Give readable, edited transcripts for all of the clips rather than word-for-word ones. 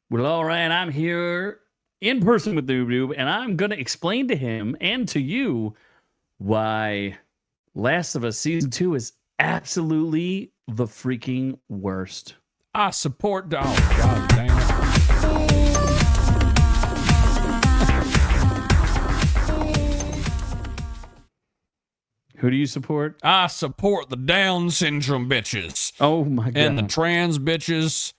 Well, all right, I'm here in person with Noob Noob, and I'm going to explain to him and to you why Last of Us Season 2 is absolutely the freaking worst. I support dog. God damn it. Who do you support? I support the Down syndrome bitches. Oh my God. And the trans bitches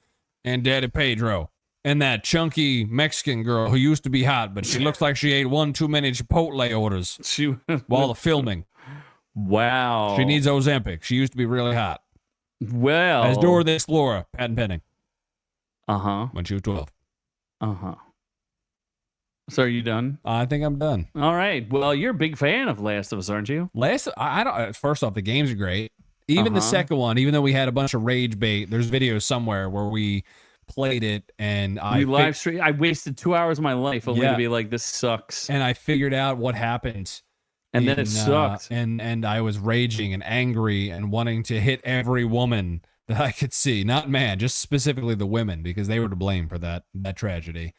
and Daddy Pedro. And that chunky Mexican girl who used to be hot, but she looks like she ate one too many Chipotle orders while the filming. Wow. She needs Ozempic. She used to be really hot. Well. As Dora the Explorer, patent pending. Uh-huh. When she was 12. Uh-huh. So are you done? I think I'm done. All right. Well, you're a big fan of Last of Us, aren't you? I don't. First off, the games are great. Even the second one, even though we had a bunch of rage bait, there's videos somewhere where we played it and I live stream. I wasted 2 hours of my life only to be like, this sucks. And I figured out what happened. And then it sucked. And I was raging and angry and wanting to hit every woman that I could see. Not man, just specifically the women, because they were to blame for that tragedy.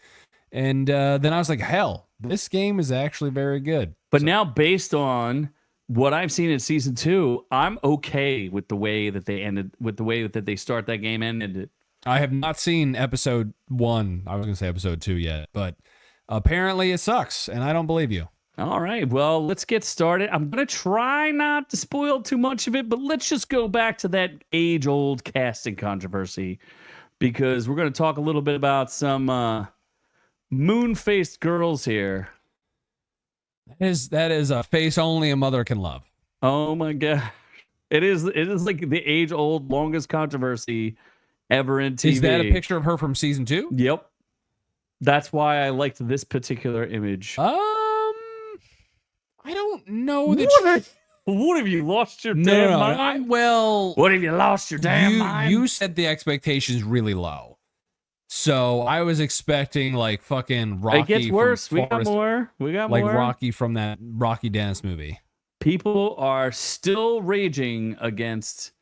And then I was like, hell, this game is actually very good. But now, based on what I've seen in Season 2, I'm okay with the way that they ended, with the way that they start that game and ended. I have not seen episode 1. I was going to say episode 2 yet, but apparently it sucks, and I don't believe you. All right, well, let's get started. I'm going to try not to spoil too much of it, but let's just go back to that age-old casting controversy, because we're going to talk a little bit about some moon-faced girls here. That is a face only a mother can love. Oh my God. It is like the age-old longest controversy ever in TV. Is that a picture of her from season 2? Yep. That's why I liked this particular image. I don't know that. What have you lost your damn mind? What have you lost your damn mind? You set the expectations really low. So I was expecting like fucking Rocky. It gets worse. We got more. Like Rocky from that Rocky Dennis movie. People are still raging against.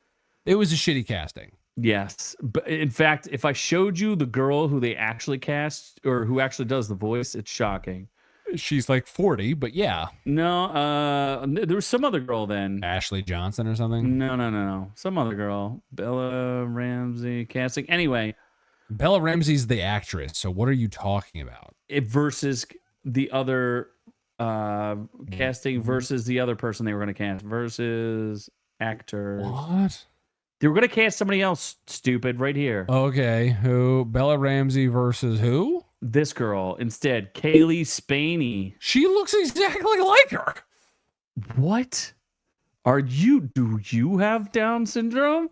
It was a shitty casting. Yes. But in fact, if I showed you the girl who they actually cast or who actually does the voice, it's shocking. She's like 40, but yeah. No, there was some other girl then. Ashley Johnson or something? No. Some other girl. Bella Ramsey casting. Anyway. Bella Ramsey's the actress, so what are you talking about? Versus the other casting versus the other person they were going to cast versus actors. What? They were going to cast somebody else, stupid, right here. Okay, who? Bella Ramsey versus who? This girl. Instead, Kaylee Spaney. She looks exactly like her. What? Do you have Down syndrome?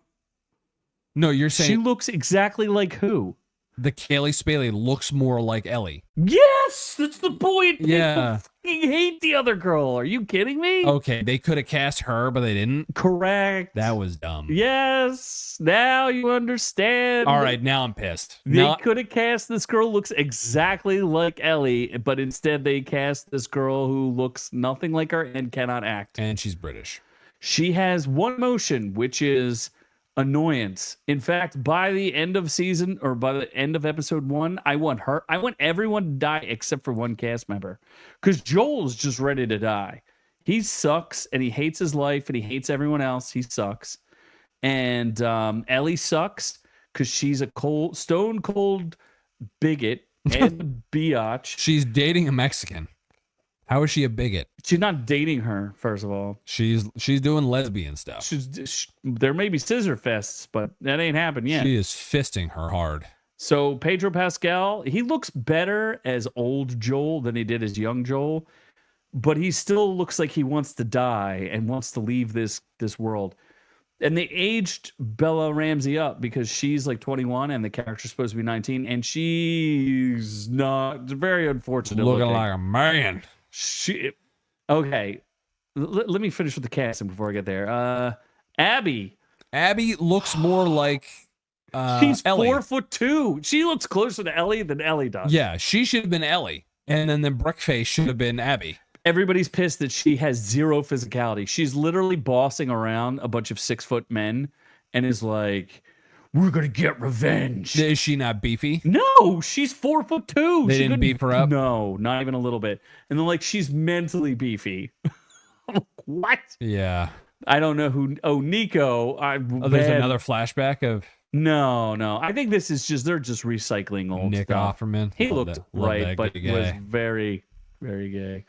No, you're saying... She looks exactly like who? The Kaylee Spaney looks more like Ellie. Yes! That's the point! Yeah. People hate the other girl. Are you kidding me? Okay, they could have cast her, but they didn't? Correct. That was dumb. Yes! Now you understand. All right, now I'm pissed. They could have cast this girl looks exactly like Ellie, but instead they cast this girl who looks nothing like her and cannot act. And she's British. She has one emotion, which is... annoyance. In fact, by the end of season or by the end of episode 1, I want everyone to die except for one cast member, because Joel's just ready to die. He sucks and he hates his life and he hates everyone else. He sucks. And Ellie sucks because she's a stone cold bigot and biatch. She's dating a Mexican. How is she a bigot? She's not dating her, first of all. She's doing lesbian stuff. There may be scissor fists, but that ain't happened yet. She is fisting her hard. So Pedro Pascal, he looks better as old Joel than he did as young Joel, but he still looks like he wants to die and wants to leave this world. And they aged Bella Ramsey up because she's like 21 and the character's supposed to be 19, and she's not. It's very unfortunate. Looking like a man. Okay. Let me finish with the casting before I get there. Abby looks more like she's Ellie. 4'2". She looks closer to Ellie than Ellie does. Yeah, she should have been Ellie, and then the Brickface should have been Abby. Everybody's pissed that she has zero physicality. She's literally bossing around a bunch of 6-foot men and is like, we're gonna get revenge. Is she not beefy? No, she's 4'2". They She didn't couldn't beef her up? No, not even a little bit. And then like she's mentally beefy. What? Yeah. I don't know who. Oh, Nico. There's another flashback of No. I think this is just they're just recycling old Nick stuff. Offerman. He Love looked that- love right, that but gay was guy. very, very gay.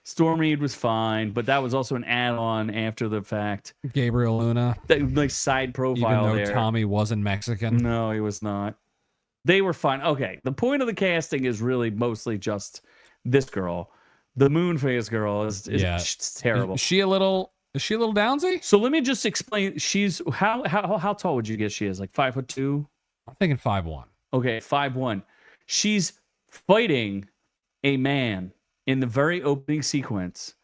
Stormreed was fine, but that was also an add-on after the fact. Gabriel Luna. That like side profile Even though there. Tommy wasn't Mexican. No, he was not. They were fine. Okay, the point of the casting is really mostly just this girl. The moon-faced girl is she's terrible. Is she a little downsy? So let me just explain. She's how tall would you guess she is? Like 5'2"? I'm thinking 5'1". Okay, 5'1". She's fighting a man in the very opening sequence,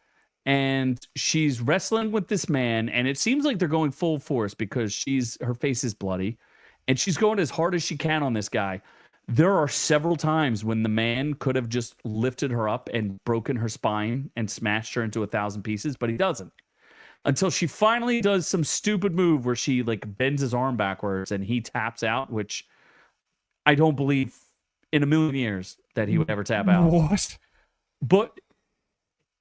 and she's wrestling with this man, and it seems like they're going full force because her face is bloody, and she's going as hard as she can on this guy. There are several times when the man could have just lifted her up and broken her spine and smashed her into 1,000 pieces, but he doesn't. Until she finally does some stupid move where she like bends his arm backwards and he taps out, which I don't believe in a million years that he would ever tap out. What? But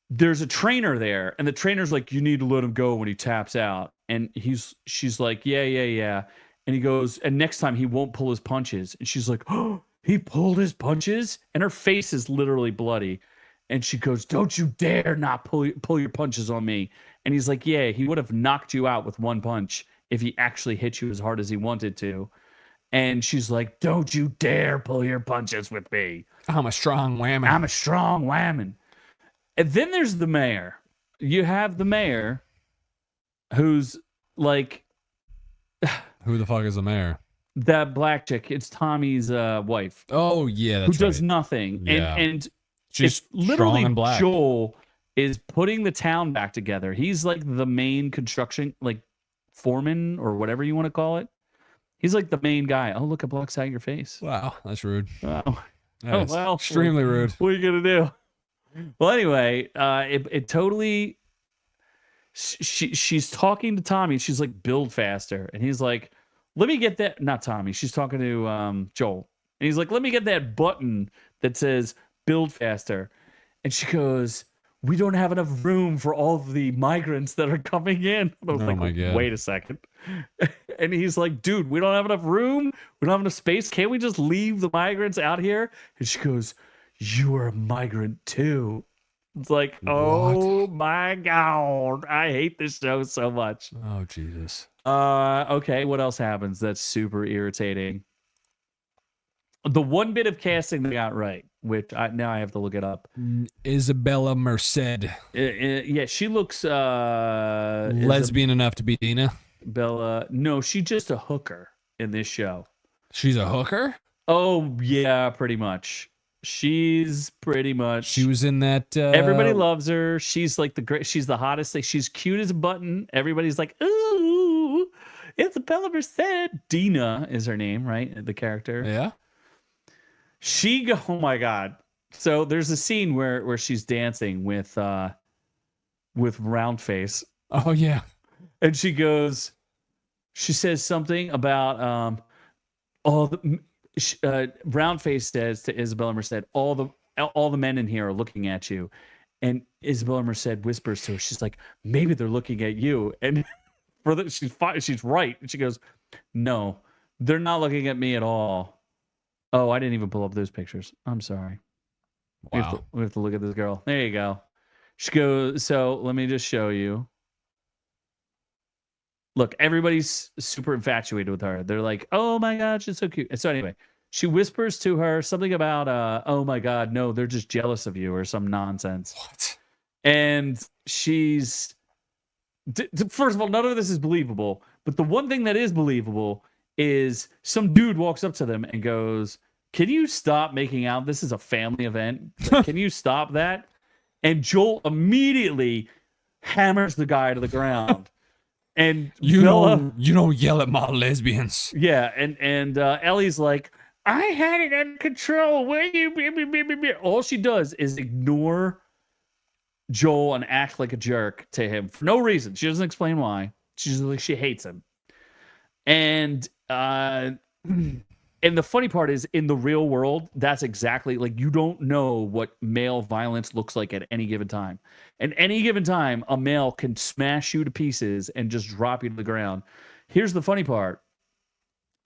there's a trainer there, and the trainer's like, you need to let him go when he taps out. And she's like, yeah. And he goes, and next time he won't pull his punches. And she's like, oh, he pulled his punches? And her face is literally bloody. And she goes, don't you dare not pull your punches on me. And he's like, yeah, he would have knocked you out with one punch if he actually hit you as hard as he wanted to. And she's like, don't you dare pull your punches with me. I'm a strong whammon. I'm a strong whammon. And then there's the mayor. You have the mayor who's like... Who the fuck is the mayor? That black chick. It's Tommy's wife. Oh, yeah, that's who does nothing. Yeah. And She's it's literally strong and black. Joel is putting the town back together. He's like the main construction, like foreman or whatever you want to call it. He's like the main guy. Oh, look, it blocks out your face. Wow, that's rude. Wow. That is well. extremely rude. What are you gonna do? Well, anyway, it totally. She's talking to Tommy. And she's like, build faster, and he's like, let me get that. Not Tommy. She's talking to Joel, and he's like, let me get that button that says build faster, and she goes, we don't have enough room for all of the migrants that are coming in. And I was my God. Wait a second. And he's like, dude, we don't have enough room. We don't have enough space. Can't we just leave the migrants out here? And she goes, you are a migrant too. It's like, oh my God. I hate this show so much. Oh, Jesus. Okay, what else happens that's super irritating? The one bit of casting they got right, which now I have to look it up. Isabella Merced. Yeah, she looks lesbian enough to be Dina. Bella. No, she's just a hooker in this show. She's a hooker? Oh, yeah, pretty much. She's pretty much. She was in that. Everybody loves her. She's like she's the hottest thing. She's cute as a button. Everybody's like, ooh, it's Bella Merced. Dina is her name, right? The character. Yeah. Oh my God. So there's a scene where she's dancing with Roundface. Oh yeah. And she says something about Roundface says to Isabella Merced, all the men in here are looking at you. And Isabella Merced whispers to her, she's like, maybe they're looking at you. And she's right. And she goes, no, they're not looking at me at all. Oh, I didn't even pull up those pictures. I'm sorry. Wow. We have to look at this girl. There you go. She goes, so let me just show you. Look, everybody's super infatuated with her. They're like, oh my God, she's so cute. And so anyway, she whispers to her something about, oh my God, no, they're just jealous of you or some nonsense. What? And she's, first of all, none of this is believable. But the one thing that is believable is some dude walks up to them and goes, can you stop making out? This is a family event. Can you stop that? And Joel immediately hammers the guy to the ground. And you don't yell at my lesbians. Yeah, and Ellie's like, I had it under control. Where you? All she does is ignore Joel and act like a jerk to him for no reason. She doesn't explain why. She's like, she hates him. And And the funny part is, in the real world, that's exactly like, you don't know what male violence looks like at any given time. At any given time, a male can smash you to pieces and just drop you to the ground. Here's the funny part.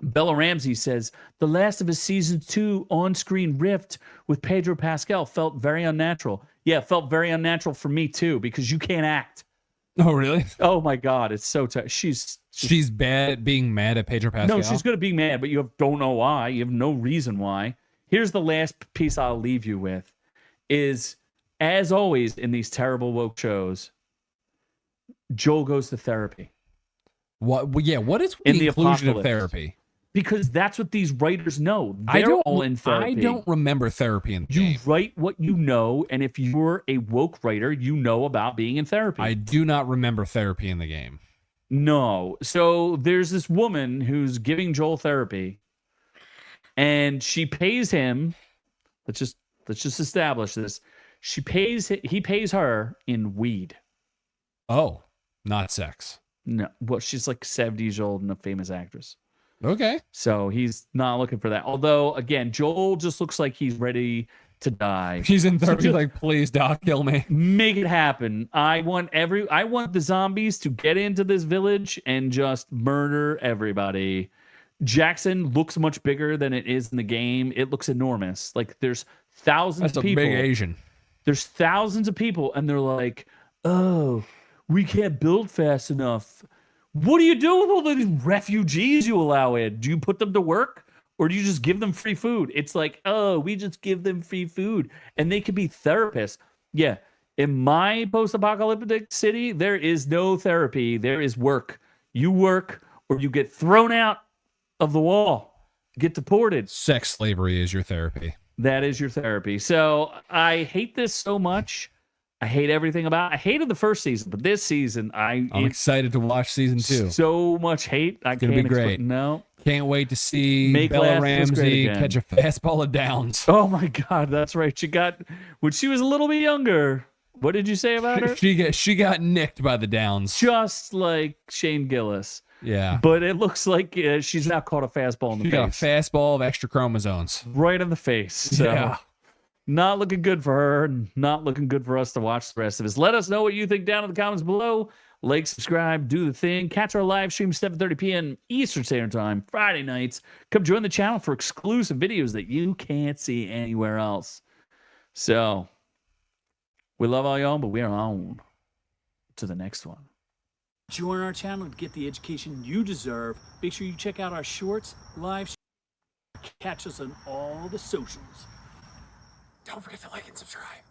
Bella Ramsey says, the Last of Us Season 2 on-screen rift with Pedro Pascal felt very unnatural. Yeah, it felt very unnatural for me too, because you can't act. Oh, really? Oh my God, it's so tough. She's bad at being mad at Pedro Pascal? No, she's good at being mad, but don't know why. You have no reason why. Here's the last piece I'll leave you with is, as always in these terrible woke shows, Joel goes to therapy. What? Well, yeah, what is In the the inclusion of apocalypse. Therapy? Because that's what these writers know. They're all in therapy. I don't remember therapy in the game. You write what you know, and if you're a woke writer, you know about being in therapy. I do not remember therapy in the game. No. So there's this woman who's giving Joel therapy, and she pays him. Let's just establish this. He pays her in weed. Oh, not sex. No. Well, she's like 70 years old and a famous actress. Okay. So he's not looking for that. Although, again, Joel just looks like he's ready to die. She's in therapy, So like, please, Doc, kill me. make it happen. I want the zombies to get into this village and just murder everybody. Jackson looks much bigger than it is in the game. It looks enormous. Like, there's thousands of people. That's a big Asian. There's thousands of people, and they're like, oh, we can't build fast enough. What do you do with all these refugees you allow in? Do you put them to work, or do you just give them free food? It's like, oh, we just give them free food, and they could be therapists. Yeah, in my post-apocalyptic city, there is no therapy. There is work. You work, or you get thrown out of the wall, get deported. Sex slavery is your therapy. That is your therapy. So I hate this so much. I hate everything about it. I hated the first season, but this season, I'm excited to watch season 2. So much hate. It's going to be great. No. Can't wait to see Make Bella Last was great Ramsey again. catch a fastball of downs. Oh my God, that's right. She got, when she was a little bit younger, what did you say about her? She got nicked by the downs. Just like Shane Gillis. Yeah. But it looks like she's now caught a fastball in the face. Got a fastball of extra chromosomes. Right in the face. So. Yeah. Not looking good for her, and not looking good for us to watch the rest of us. Let us know what you think down in the comments below. Like, subscribe, do the thing. Catch our live stream 7:30 p.m. Eastern Standard Time, Friday nights. Come join the channel for exclusive videos that you can't see anywhere else. So, we love all y'all, but we are on to the next one. Join our channel to get the education you deserve. Make sure you check out our shorts, live, catch us on all the socials. Don't forget to like and subscribe.